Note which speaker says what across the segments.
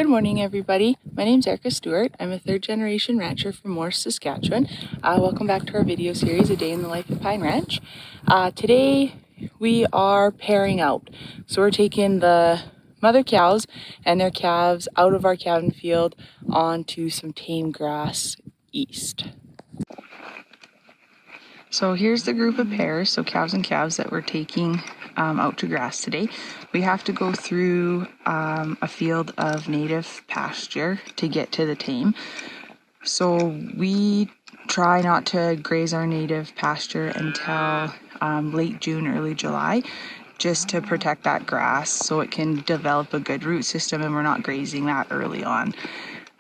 Speaker 1: Good morning, everybody. My name is Erika Stewart. I'm a third-generation rancher from Morse, Saskatchewan. Welcome back to our video series, A Day in the Life at Pine Ranch. Today we are pairing out. So we're taking the mother cows and their calves out of our calving field onto some tame grass east. So here's the group of pairs, so cows and calves that we're taking out to grass today. We have to go through a field of native pasture to get to the tame. So we try not to graze our native pasture until late June, early July, just to protect that grass so it can develop a good root system and we're not grazing that early on.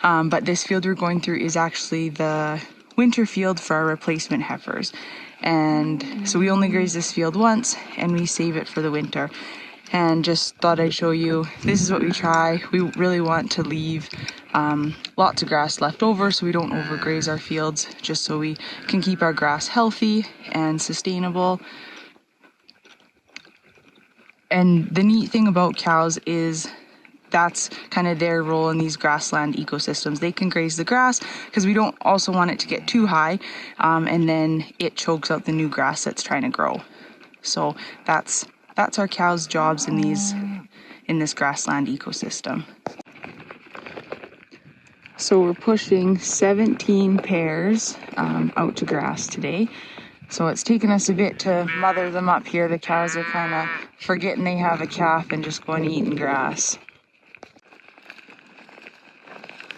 Speaker 1: But this field we're going through is actually the winter field for our replacement heifers. And so we only graze this field once and we save it for the winter. And just thought I'd show you, this is what we try. We really want to leave lots of grass left over so we don't overgraze our fields, just so we can keep our grass healthy and sustainable. And the neat thing about cows is that's kind of their role in these grassland ecosystems. They can graze the grass because we don't also want it to get too high and then it chokes out the new grass that's trying to grow. So that's our cows' jobs in this grassland ecosystem. So we're pushing 17 pairs out to grass today. So it's taken us a bit to mother them up here. The cows are kind of forgetting they have a calf and just going eating grass.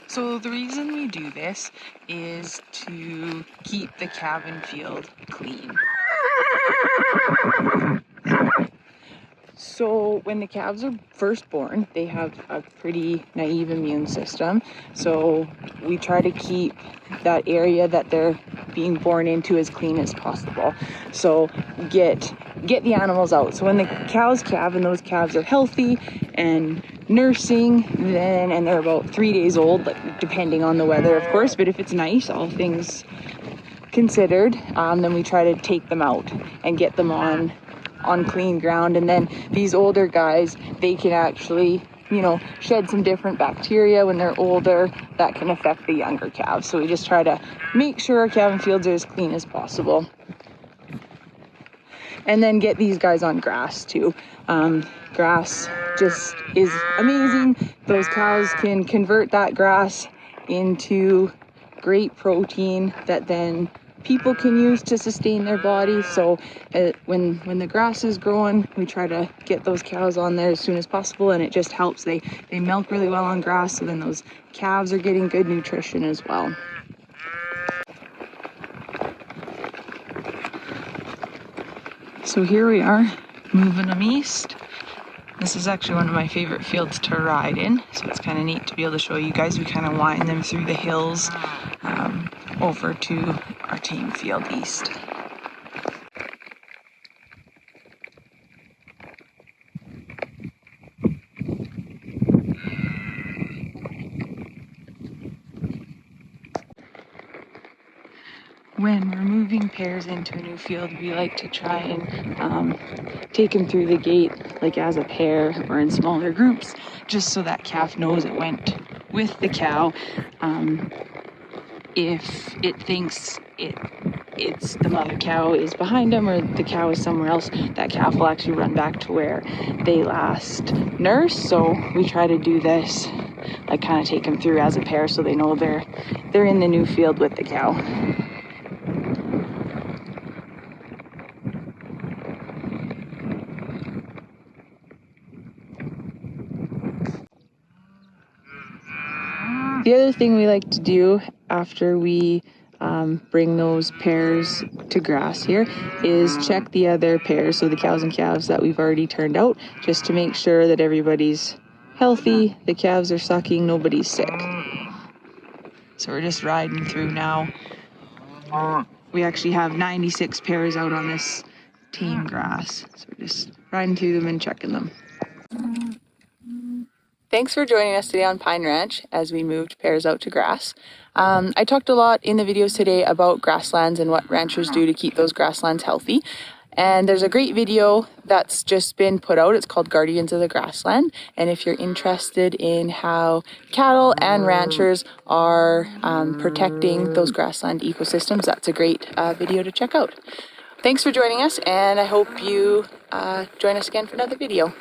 Speaker 1: So the reason we do this is to keep the calving field clean. So when the calves are first born, they have a pretty naive immune system. So we try to keep that area that they're being born into as clean as possible. So get the animals out. So when the cows calve and those calves are healthy and nursing, and they're about 3 days old, depending on the weather, of course, but if it's nice, all things considered, then we try to take them out and get them on clean ground. And then these older guys, they can actually, shed some different bacteria when they're older that can affect the younger calves. So we just try to make sure our calving fields are as clean as possible. And then get these guys on grass too. Grass just is amazing. Those cows can convert that grass into great protein that then people can use to sustain their body. So when the grass is growing, we try to get those cows on there as soon as possible, and it just helps. They milk really well on grass, so then those calves are getting good nutrition as well. So here we are, moving them east. This is actually one of my favorite fields to ride in, so it's kind of neat to be able to show you guys. We kind of wind them through the hills over to our tame field east. When we're moving pairs into a new field, we like to try and take them through the gate like as a pair or in smaller groups, just so that calf knows it went with the cow. If it thinks it's the mother cow is behind them or the cow is somewhere else, that calf will actually run back to where they last nursed. So we try to do this, like kind of take them through as a pair so they know they're in the new field with the cow. The other thing we like to do after we bring those pairs to grass here is check the other pairs, so the cows and calves that we've already turned out, just to make sure that everybody's healthy, the calves are sucking, nobody's sick. So we're just riding through now. We actually have 96 pairs out on this tame grass, so we're just riding through them and checking them. Thanks for joining us today on Pine Ranch as we moved pairs out to grass. I talked a lot in the videos today about grasslands and what ranchers do to keep those grasslands healthy. And there's a great video that's just been put out. It's called Guardians of the Grassland. And if you're interested in how cattle and ranchers are protecting those grassland ecosystems, that's a great video to check out. Thanks for joining us, and I hope you join us again for another video.